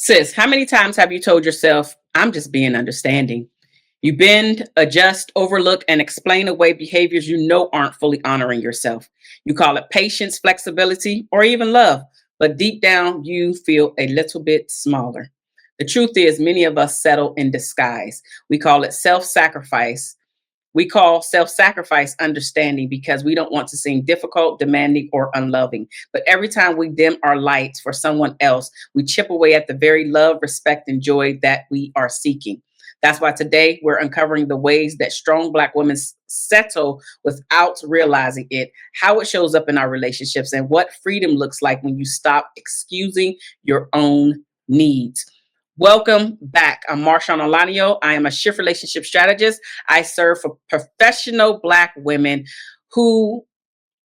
Sis, how many times have you told yourself, I'm just being understanding? You bend, adjust, overlook, and explain away behaviors you know aren't fully honoring yourself. You call it patience, flexibility, or even love, but deep down, you feel a little bit smaller. The truth is, many of us settle in disguise. We call it self sacrifice. We call self sacrifice understanding because we don't want to seem difficult, demanding, or unloving. But every time we dim our lights for someone else, we chip away at the very love, respect, and joy that we are seeking. That's why today we're uncovering the ways that strong Black women settle without realizing it, how it shows up in our relationships, and what freedom looks like when you stop excusing your own needs. Welcome back. I'm Marshawn Olanio. I am a shift relationship strategist. I serve for professional Black women who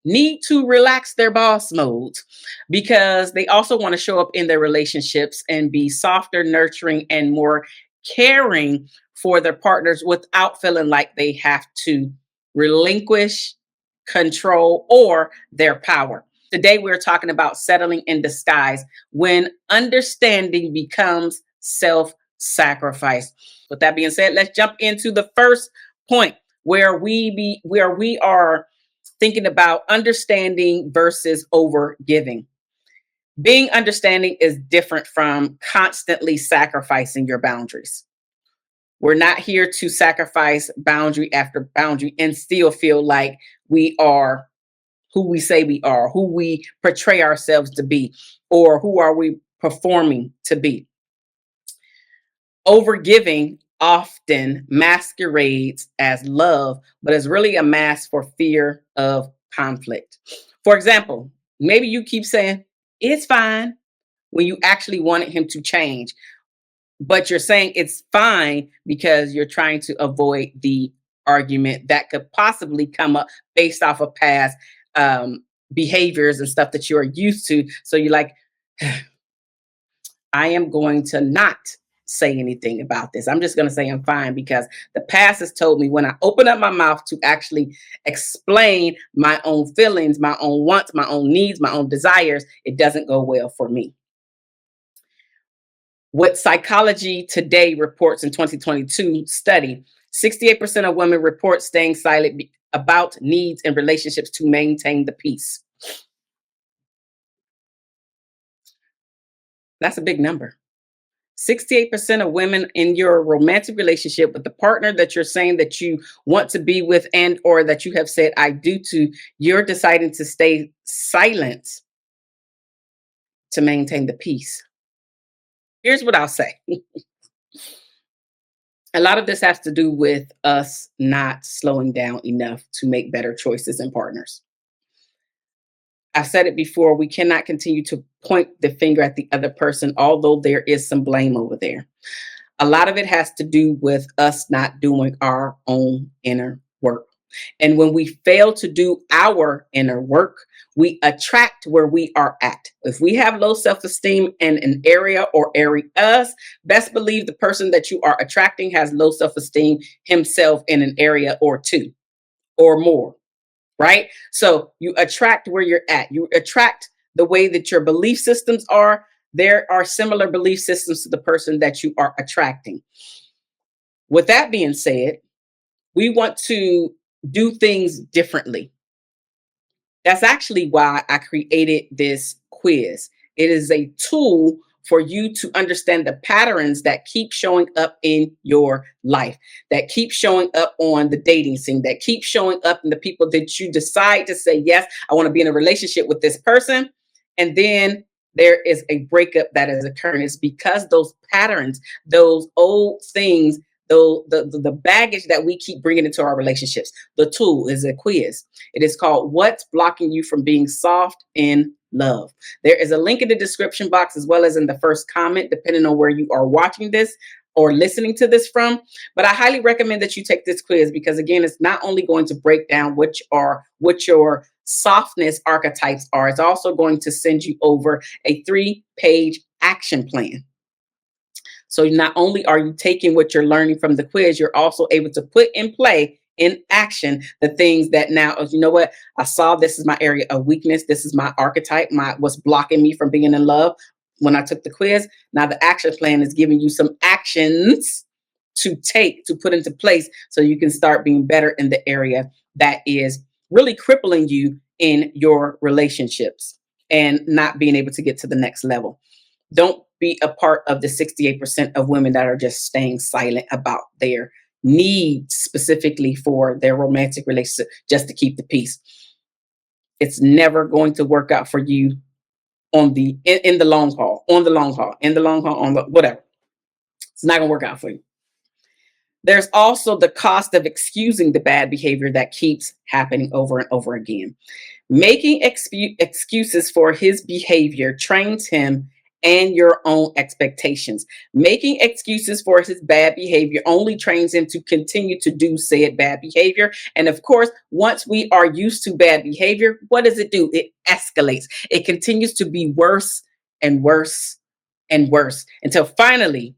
need to relax their boss modes because they also want to show up in their relationships and be softer, nurturing, and more caring for their partners without feeling like they have to relinquish control or their power. Today, we're talking about settling in disguise when understanding becomes self sacrifice. With that being said, let's jump into the first point where we are thinking about understanding versus over giving. Being understanding is different from constantly sacrificing your boundaries. We're not here to sacrifice boundary after boundary and still feel like we are who we say we are, who we portray ourselves to be, or who are we performing to be. Overgiving often masquerades as love, but is really a mask for fear of conflict. For example, maybe you keep saying, it's fine, when you actually wanted him to change, but you're saying it's fine because you're trying to avoid the argument that could possibly come up based off of past behaviors and stuff that you're used to. So you're like, I am going to not say anything about this. I'm just going to say I'm fine because the past has told me when I open up my mouth to actually explain my own feelings, my own wants, my own needs, my own desires, it doesn't go well for me. What Psychology Today reports in 2022 study, 68% of women report staying silent about needs and relationships to maintain the peace. That's a big number. 68% of women in your romantic relationship with the partner that you're saying that you want to be with and or that you have said I do to, you're deciding to stay silent to maintain the peace. Here's what I'll say. A lot of this has to do with us not slowing down enough to make better choices in partners. I've said it before, we cannot continue to point the finger at the other person, although there is some blame over there. A lot of it has to do with us not doing our own inner work. And when we fail to do our inner work, we attract where we are at. If we have low self-esteem in an area or areas, best believe the person that you are attracting has low self-esteem himself in an area or two or more, right? So you attract where you're at. You attract the way that your belief systems are. There are similar belief systems to the person that you are attracting. With that being said, we want to do things differently. That's actually why I created this quiz. It is a tool for you to understand the patterns that keep showing up in your life, that keep showing up on the dating scene, that keep showing up in the people that you decide to say, yes, I want to be in a relationship with this person. And then there is a breakup that is occurring. It's because those patterns, those old things, the baggage that we keep bringing into our relationships. The tool is a quiz. It is called What's Blocking You from Being Soft in Love. There is a link in the description box as well as in the first comment, depending on where you are watching this or listening to this from. But I highly recommend that you take this quiz because, again, it's not only going to break down what your softness archetypes are, it's also going to send you over a 3-page action plan. So not only are you taking what you're learning from the quiz, you're also able to put in play in action the things that now, you know what, I saw this is my area of weakness. This is my archetype, what's blocking me from being in love. when I took the quiz. Now the action plan is giving you some actions to take, to put into place, so you can start being better in the area that is really crippling you in your relationships and not being able to get to the next level. Don't be a part of the 68% of women that are just staying silent about their needs, specifically for their romantic relationship, just to keep the peace. It's never going to work out for you in the long haul, on the long haul, in the long haul, on the whatever. It's not going to work out for you. There's also the cost of excusing the bad behavior that keeps happening over and over again. Making excuses for his behavior trains him and your own expectations. Making excuses for his bad behavior only trains him to continue to do said bad behavior. And of course, once we are used to bad behavior, what does it do? It escalates. It continues to be worse and worse and worse until finally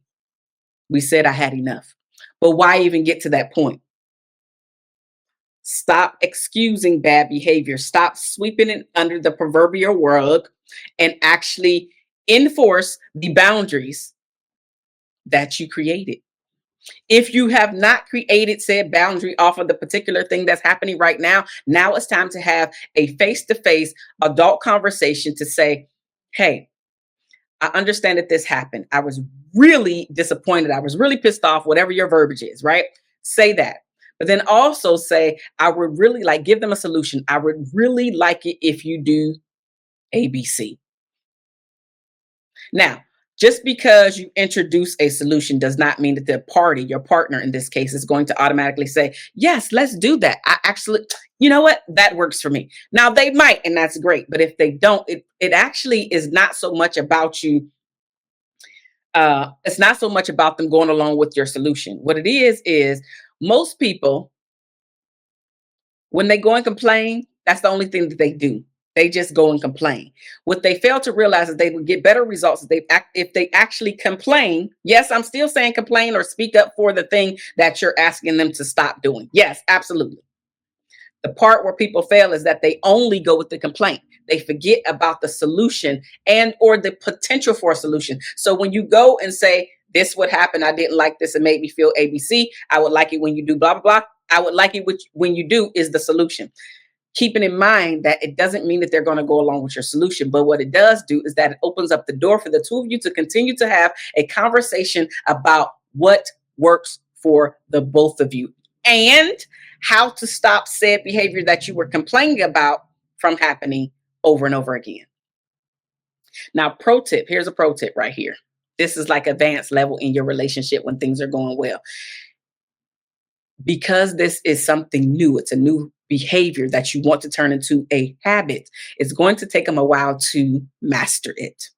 we said, I had enough. But why even get to that point? Stop excusing bad behavior. Stop sweeping it under the proverbial rug and actually enforce the boundaries that you created. If you have not created said boundary off of the particular thing that's happening right now, now it's time to have a face-to-face adult conversation to say, hey, I understand that this happened. I was really disappointed. I was really pissed off, whatever your verbiage is, right? Say that. But then also say, I would really like, give them a solution. I would really like it if you do ABC. Now, just because you introduce a solution does not mean that the party, your partner in this case, is going to automatically say, yes, let's do that. I actually, you know what? That works for me. Now they might, and that's great. But if they don't, it actually is not so much about you. It's not so much about them going along with your solution. What it is most people, when they go and complain, that's the only thing that they do. They just go and complain. What they fail to realize is they would get better results if they actually complain. Yes, I'm still saying complain or speak up for the thing that you're asking them to stop doing. Yes, absolutely. The part where people fail is that they only go with the complaint. They forget about the solution and or the potential for a solution. So when you go and say, this would happen, I didn't like this, it made me feel ABC, I would like it when you do blah, blah, blah. I would like it when you do is the solution. Keeping in mind that it doesn't mean that they're going to go along with your solution. But what it does do is that it opens up the door for the two of you to continue to have a conversation about what works for the both of you and how to stop said behavior that you were complaining about from happening over and over again. Now, pro tip, here's a pro tip right here. This is like advanced level in your relationship when things are going well. Because this is something new, it's a new behavior that you want to turn into a habit. It's going to take them a while to master it.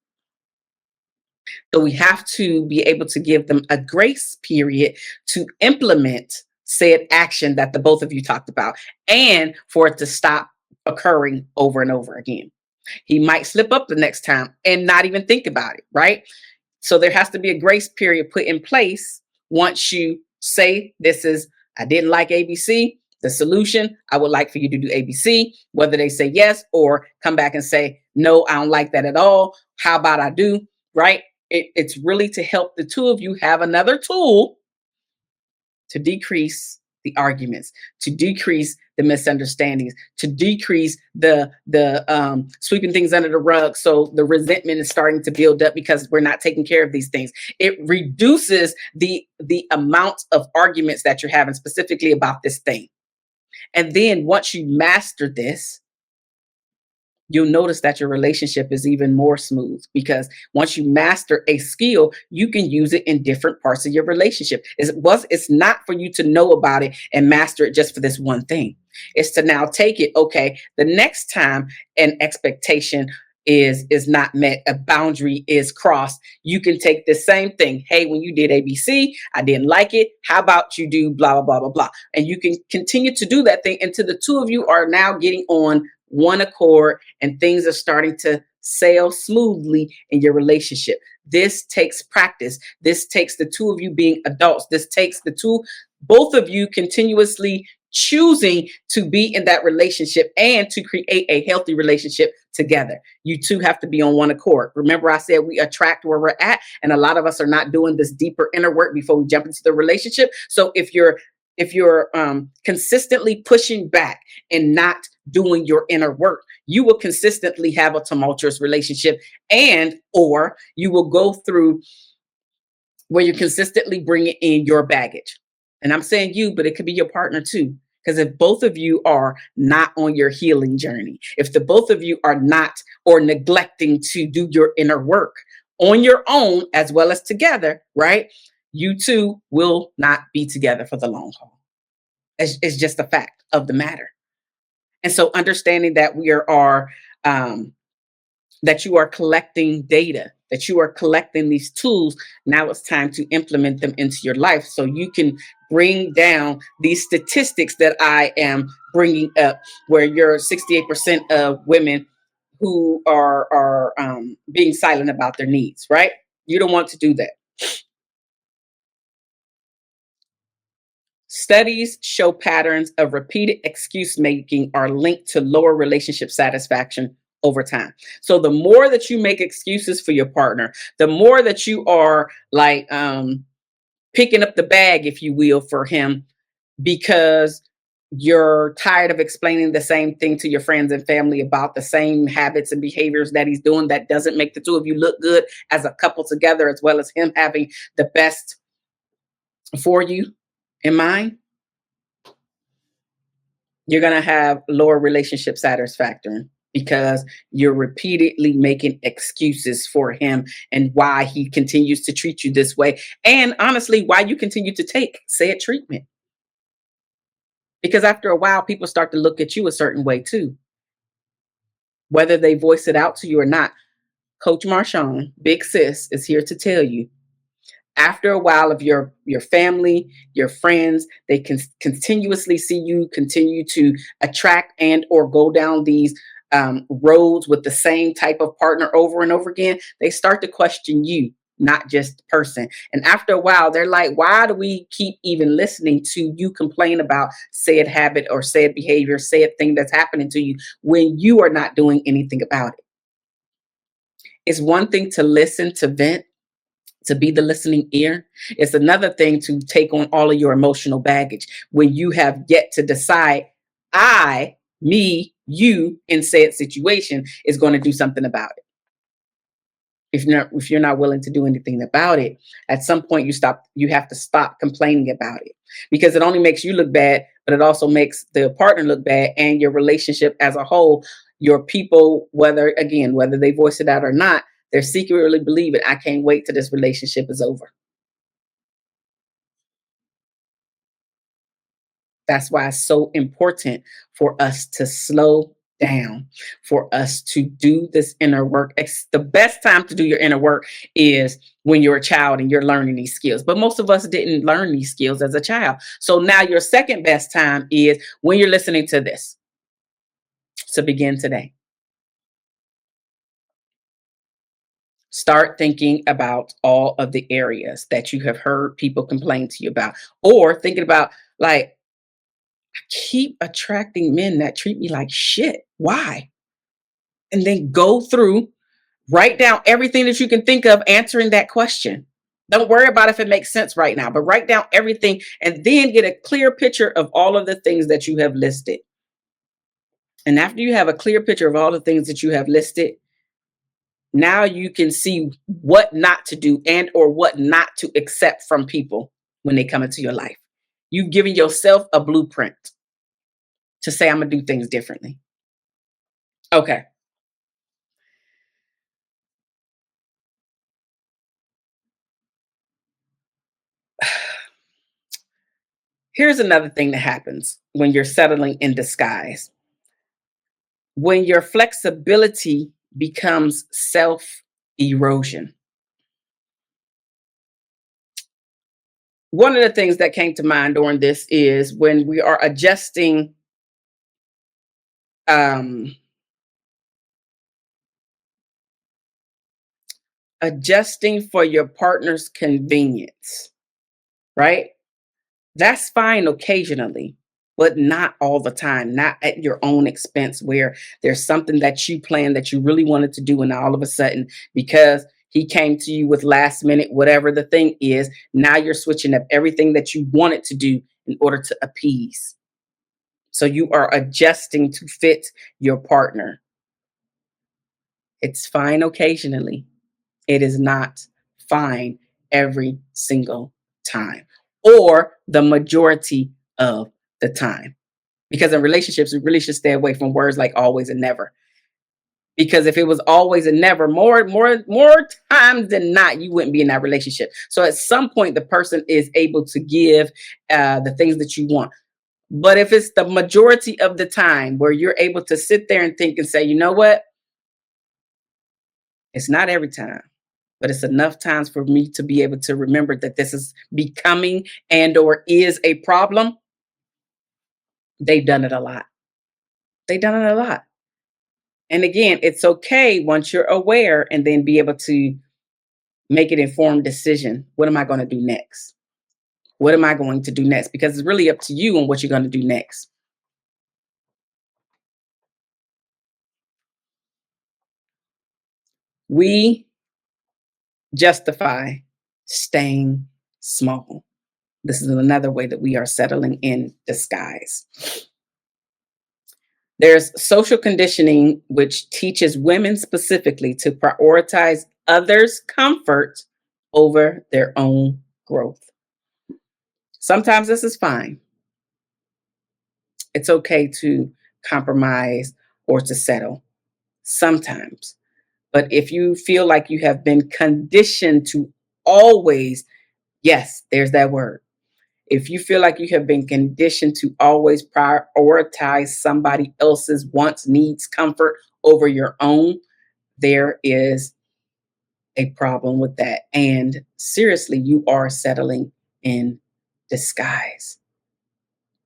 So we have to be able to give them a grace period to implement said action that the both of you talked about and for it to stop occurring over and over again. He might slip up the next time and not even think about it, right? So there has to be a grace period put in place once you say this is, I didn't like ABC. The solution, I would like for you to do ABC, whether they say yes or come back and say, no, I don't like that at all. How about I do, right? It's really to help the two of you have another tool to decrease the arguments, to decrease the misunderstandings, to decrease the sweeping things under the rug. So the resentment is starting to build up because we're not taking care of these things. It reduces the amount of arguments that you're having specifically about this thing. And then once you master this, you'll notice that your relationship is even more smooth because once you master a skill, you can use it in different parts of your relationship. It's not for you to know about it and master it just for this one thing. It's to now take it, okay, the next time an expectation is not met, a boundary is crossed, you can take the same thing. Hey, when you did ABC, I didn't like it. How about you do blah, blah, blah, blah, blah. And you can continue to do that thing until the two of you are now getting on one accord and things are starting to sail smoothly in your relationship. This takes practice. This takes the two of you being adults. This takes both of you continuously choosing to be in that relationship and to create a healthy relationship together. You two have to be on one accord. Remember, I said we attract where we're at, and a lot of us are not doing this deeper inner work before we jump into the relationship. So if you're consistently pushing back and not doing your inner work, you will consistently have a tumultuous relationship, and or you will go through where you're consistently bringing in your baggage. And I'm saying you, but it could be your partner too. Because if both of you are not on your healing journey, if the both of you are not or neglecting to do your inner work on your own as well as together, right? You two will not be together for the long haul. It's just a fact of the matter. And so understanding that um, that you are collecting data, that you are collecting these tools. Now it's time to implement them into your life so you can bring down these statistics that I am bringing up, where you're 68% of women who are being silent about their needs, right? You don't want to do that. Studies show patterns of repeated excuse making are linked to lower relationship satisfaction over time. So the more that you make excuses for your partner, the more that you are like picking up the bag, if you will, for him, because you're tired of explaining the same thing to your friends and family about the same habits and behaviors that he's doing that doesn't make the two of you look good as a couple together, as well as him having the best for you in mind. You're going to have lower relationship satisfaction because you're repeatedly making excuses for him and why he continues to treat you this way. And honestly, why you continue to take said treatment. Because after a while, people start to look at you a certain way too, whether they voice it out to you or not. Coach Marshawn, Big Sis, is here to tell you, after a while of your family, your friends, they can continuously see you continue to attract and or go down these roads with the same type of partner over and over again. They start to question you, not just the person. And after a while, they're like, why do we keep even listening to you complain about said habit or said behavior, said thing that's happening to you when you are not doing anything about it? It's one thing to listen, to vent, to be the listening ear. It's another thing to take on all of your emotional baggage when you have yet to decide, I, me, you in said situation is going to do something about it. If you're not willing to do anything about it, at some point you have to stop complaining about it, because it only makes you look bad, but it also makes the partner look bad and your relationship as a whole. Your people, whether they voice it out or not, they're secretly believing, I can't wait till this relationship is over. That's why it's so important for us to slow down, for us to do this inner work. The best time to do your inner work is when you're a child and you're learning these skills. But most of us didn't learn these skills as a child. So now your second best time is when you're listening to this. So begin today. Start thinking about all of the areas that you have heard people complain to you about, or thinking about, like, keep attracting men that treat me like shit. Why? And then go through, write down everything that you can think of answering that question. Don't worry about if it makes sense right now, but write down everything and then get a clear picture of all of the things that you have listed. And after you have a clear picture of all the things that you have listed, now you can see what not to do and or what not to accept from people when they come into your life. You've given yourself a blueprint to say, I'm going to do things differently. Okay. Here's another thing that happens when you're settling in disguise. When your flexibility becomes self erosion. One of the things that came to mind during this is when we are um, adjusting for your partner's convenience, right? That's fine occasionally. but not all the time, not at your own expense, where there's something that you planned that you really wanted to do. And all of a sudden, because he came to you with last minute, whatever the thing is, now you're switching up everything that you wanted to do in order to appease. So you are adjusting to fit your partner. It's fine occasionally. It is not fine every single time or the majority of the time. Because in relationships, we really should stay away from words like always and never. Because if it was always and never, more times than not, you wouldn't be in that relationship. So at some point, the person is able to give the things that you want. But if it's the majority of the time where you're able to sit there and think and say, you know what? It's not every time, but it's enough times for me to be able to remember that this is becoming and or is a problem. They've done it a lot. They've done it a lot. And again, it's okay once you're aware and then be able to make an informed decision. What am I going to do next? What am I going to do next? Because it's really up to you on what you're going to do next. We justify staying small. This is another way that we are settling in disguise. There's social conditioning, which teaches women specifically to prioritize others' comfort over their own growth. Sometimes this is fine. It's okay to compromise or to settle sometimes. But if you feel like you have been conditioned to always, yes, there's that word. If you feel like you have been conditioned to always prioritize somebody else's wants, needs, comfort over your own, there is a problem with that. And seriously, you are settling in disguise.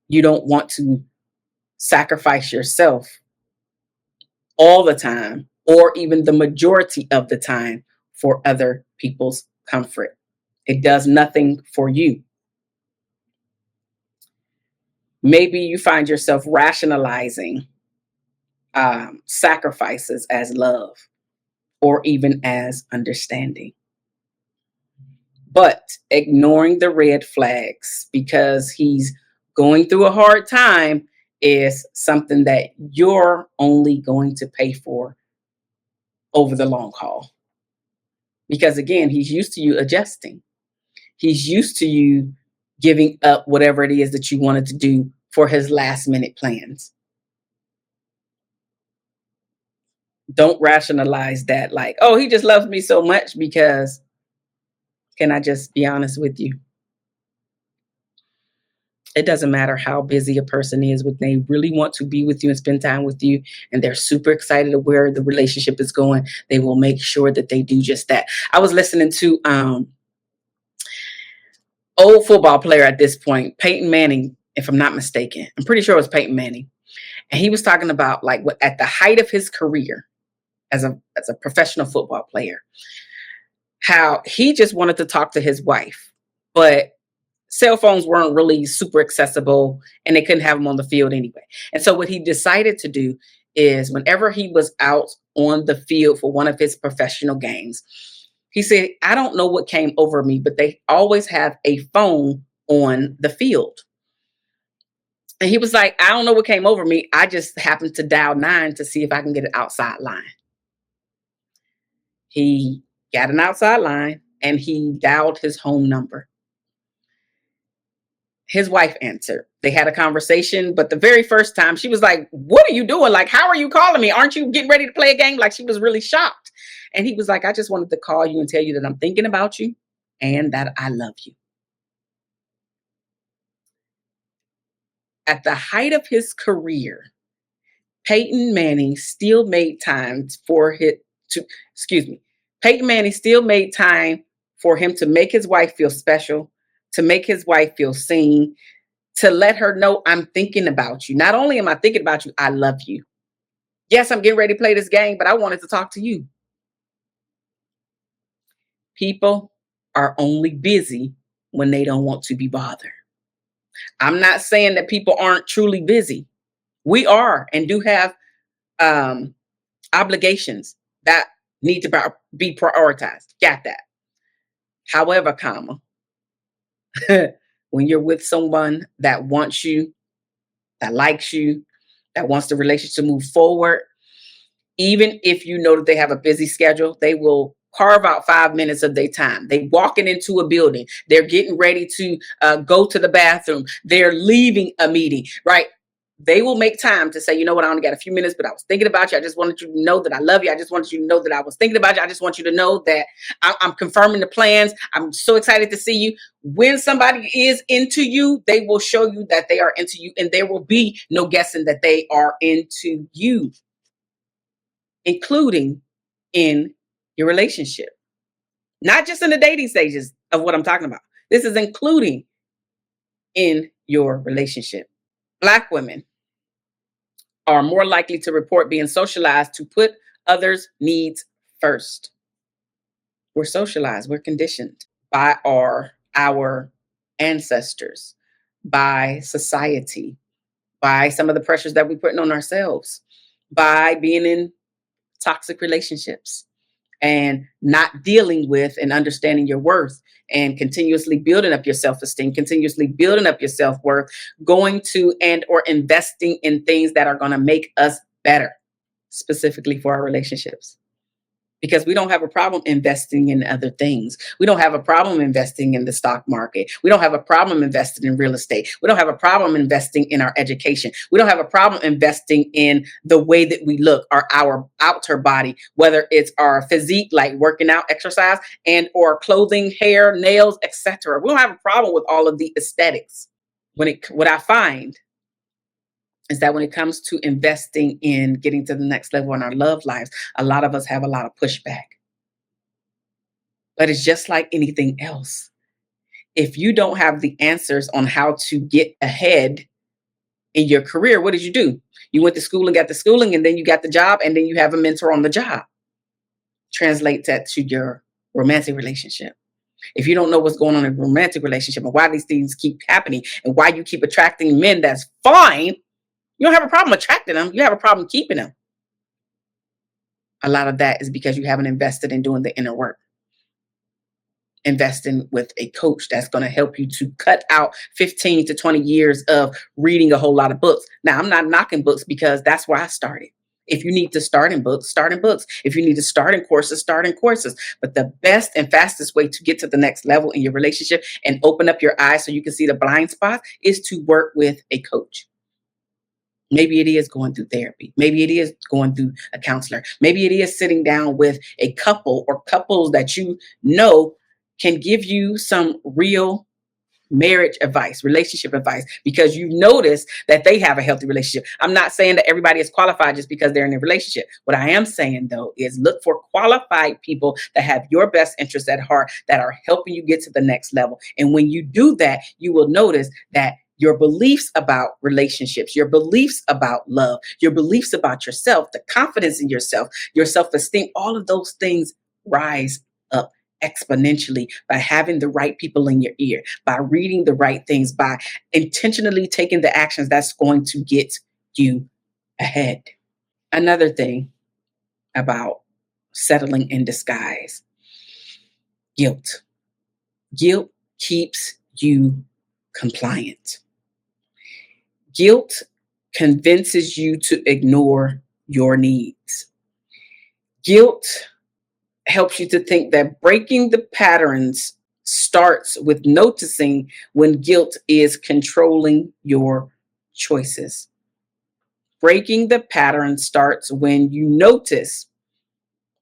You don't want to sacrifice yourself all the time, or even the majority of the time, for other people's comfort. It does nothing for you. Maybe you find yourself rationalizing sacrifices as love or even as understanding, but ignoring the red flags because he's going through a hard time is something that you're only going to pay for over the long haul. Because again, he's used to you adjusting. He's used to you giving up whatever it is that you wanted to do for his last minute plans. Don't rationalize that like, oh, he just loves me so much, because can I just be honest with you? It doesn't matter how busy a person is, when they really want to be with you and spend time with you, and they're super excited of where the relationship is going, they will make sure that they do just that. I was listening to old football player at this point, Peyton Manning, if I'm not mistaken. I'm pretty sure it was Peyton Manning. And he was talking about like what at the height of his career as a professional football player, how he just wanted to talk to his wife, but cell phones weren't really super accessible and they couldn't have him on the field anyway. And so what he decided to do is whenever he was out on the field for one of his professional games, he said, I don't know what came over me, but they always have a phone on the field. And he was like, I don't know what came over me. I just happened to dial 9 to see if I can get an outside line. He got an outside line and he dialed his home number. His wife answered. They had a conversation, but the very first time she was like, what are you doing? Like, how are you calling me? Aren't you getting ready to play a game? Like, she was really shocked. And he was like, I just wanted to call you and tell you that I'm thinking about you and that I love you. At the height of his career, Peyton Manning still made time for his to excuse me. Peyton Manning still made time for him to make his wife feel special, to make his wife feel seen, to let her know I'm thinking about you. Not only am I thinking about you, I love you. Yes, I'm getting ready to play this game, but I wanted to talk to you. People are only busy when they don't want to be bothered. I'm not saying that people aren't truly busy. We are and do have um, obligations that need to be prioritized. Got that. However, comma, when you're with someone that wants you, that likes you, that wants the relationship to move forward, even if you know that they have a busy schedule, they will carve out 5 minutes of their time. They walking into a building. They're getting ready to go to the bathroom. They're leaving a meeting, right? They will make time to say, you know what, I only got a few minutes, but I was thinking about you. I just wanted you to know that I love you. I just wanted you to know that I was thinking about you. I just want you to know that I'm confirming the plans. I'm so excited to see you. When somebody is into you, they will show you that they are into you, and there will be no guessing that they are into you, including in your relationship, not just in the dating stages of what I'm talking about. This is including in your relationship. Black women are more likely to report being socialized to put others' needs first. We're socialized, we're conditioned by our ancestors, by society, by some of the pressures that we're putting on ourselves, by being in toxic relationships and not dealing with and understanding your worth and continuously building up your self-esteem, continuously building up your self-worth, going to and or investing in things that are going to make us better, specifically for our relationships. Because we don't have a problem investing in other things. We don't have a problem investing in the stock market. We don't have a problem investing in real estate. We don't have a problem investing in our education. We don't have a problem investing in the way that we look, our outer body, whether it's our physique, like working out, exercise, and or clothing, hair, nails, etc. We don't have a problem with all of the aesthetics. What I find is that when it comes to investing in getting to the next level in our love lives, a lot of us have a lot of pushback. But it's just like anything else. If you don't have the answers on how to get ahead in your career, what did you do? You went to school and got the schooling, and then you got the job, and then you have a mentor on the job. Translate that to your romantic relationship. If you don't know what's going on in a romantic relationship and why these things keep happening and why you keep attracting men that's fine, you don't have a problem attracting them. You have a problem keeping them. A lot of that is because you haven't invested in doing the inner work. Investing with a coach that's going to help you to cut out 15 to 20 years of reading a whole lot of books. Now, I'm not knocking books because that's where I started. If you need to start in books, start in books. If you need to start in courses, start in courses. But the best and fastest way to get to the next level in your relationship and open up your eyes so you can see the blind spots is to work with a coach. Maybe it is going through therapy. Maybe it is going through a counselor. Maybe it is sitting down with a couple or couples that you know can give you some real marriage advice, relationship advice, because you notice that they have a healthy relationship. I'm not saying that everybody is qualified just because they're in a relationship. What I am saying, though, is look for qualified people that have your best interests at heart, that are helping you get to the next level. And when you do that, you will notice that your beliefs about relationships, your beliefs about love, your beliefs about yourself, the confidence in yourself, your self-esteem, all of those things rise up exponentially by having the right people in your ear, by reading the right things, by intentionally taking the actions that's going to get you ahead. Another thing about settling in disguise, guilt. Guilt keeps you compliant. Guilt convinces you to ignore your needs. Guilt helps you to think that breaking the patterns starts with noticing when guilt is controlling your choices. Breaking the pattern starts when you notice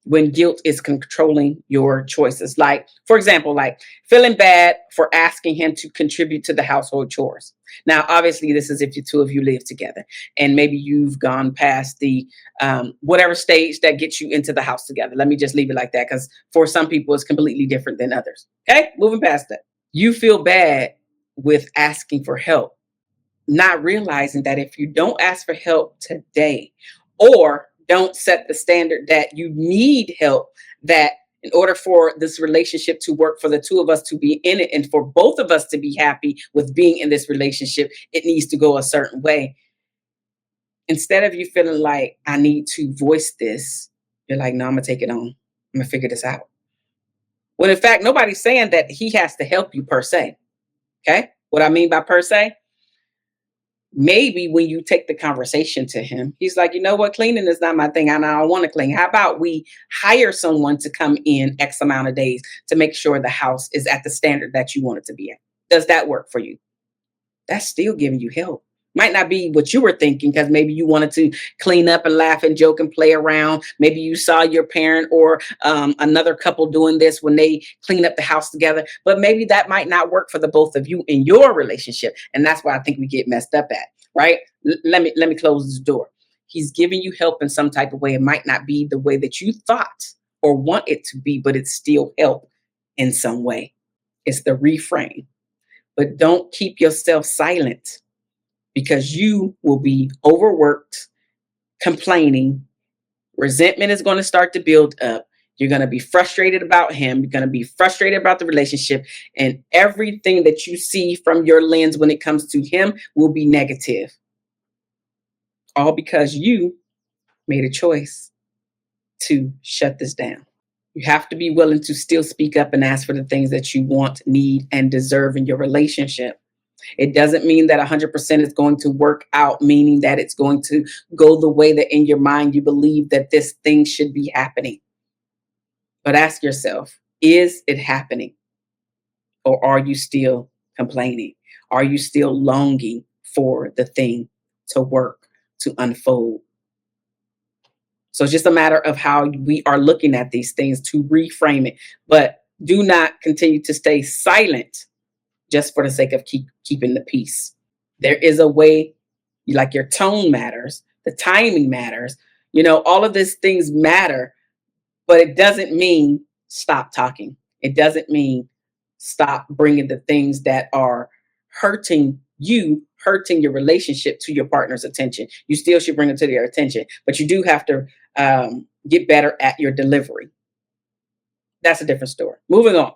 when guilt is controlling your choices. Like, for example, like feeling bad for asking him to contribute to the household chores. Now, obviously, this is if the two of you live together and maybe you've gone past the whatever stage that gets you into the house together. Let me just leave it like that, because for some people, it's completely different than others. Okay, moving past that. You feel bad with asking for help, not realizing that if you don't ask for help today or don't set the standard that you need help, that In order for this relationship to work, for the two of us to be in it, and for both of us to be happy with being in this relationship, it needs to go a certain way. Instead of you feeling like, I need to voice this, you're like, no, I'm going to take it on. I'm going to figure this out. When in fact, nobody's saying that he has to help you per se. Okay. What I mean by per se, maybe when you take the conversation to him, he's like, you know what, cleaning is not my thing. I don't want to clean. How about we hire someone to come in X amount of days to make sure the house is at the standard that you want it to be at? Does that work for you? That's still giving you help. Might not be what you were thinking, because maybe you wanted to clean up and laugh and joke and play around. Maybe you saw your parent or another couple doing this when they clean up the house together. But maybe that might not work for the both of you in your relationship. And that's why I think we get messed up at, right? Let me close this door. He's giving you help in some type of way. It might not be the way that you thought or want it to be, but it's still help in some way. It's the reframe. But don't keep yourself silent, because you will be overworked, complaining. Resentment is going to start to build up. You're going to be frustrated about him. You're going to be frustrated about the relationship. And everything that you see from your lens when it comes to him will be negative. All because you made a choice to shut this down. You have to be willing to still speak up and ask for the things that you want, need, and deserve in your relationship. It doesn't mean that 100% is going to work out, meaning that it's going to go the way that in your mind you believe that this thing should be happening. But ask yourself, is it happening? Or are you still complaining? Are you still longing for the thing to work, to unfold? So it's just a matter of how we are looking at these things to reframe it. But do not continue to stay silent just for the sake of keeping the peace. There is a way, like your tone matters, the timing matters, all of these things matter, but it doesn't mean stop talking. It doesn't mean stop bringing the things that are hurting you, hurting your relationship to your partner's attention. You still should bring it to their attention, but you do have to get better at your delivery. That's a different story. Moving on.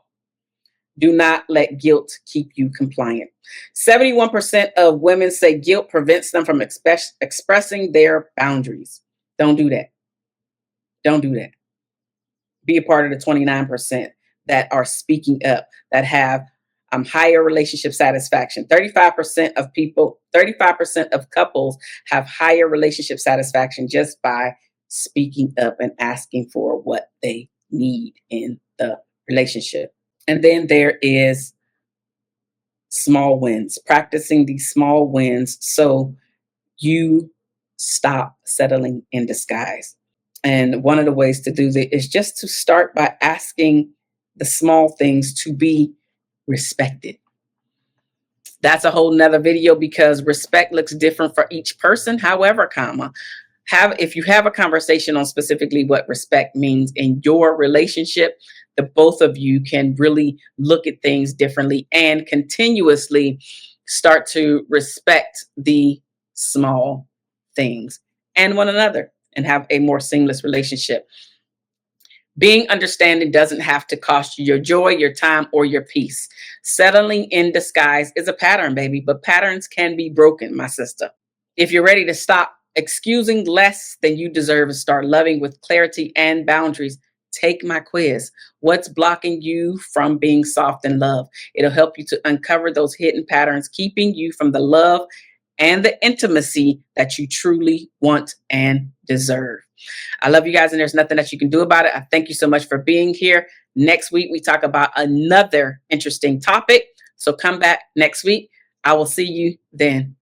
Do not let guilt keep you compliant. 71% of women say guilt prevents them from expressing their boundaries. Don't do that. Don't do that. Be a part of the 29% that are speaking up, that have higher relationship satisfaction. 35% of couples have higher relationship satisfaction just by speaking up and asking for what they need in the relationship. And then there is small wins, practicing these small wins so you stop settling in disguise. And one of the ways to do that is just to start by asking the small things to be respected. That's a whole nother video, because respect looks different for each person. However, if you have a conversation on specifically what respect means in your relationship, the both of you can really look at things differently and continuously start to respect the small things and one another, and have a more seamless relationship. Being understanding doesn't have to cost you your joy, your time, or your peace. Settling in disguise is a pattern, baby, but patterns can be broken, my sister. If you're ready to stop excusing less than you deserve and start loving with clarity and boundaries, take my quiz. What's blocking you from being soft in love? It'll help you to uncover those hidden patterns, keeping you from the love and the intimacy that you truly want and deserve. I love you guys, and there's nothing that you can do about it. I thank you so much for being here. Next week, we talk about another interesting topic. So come back next week. I will see you then.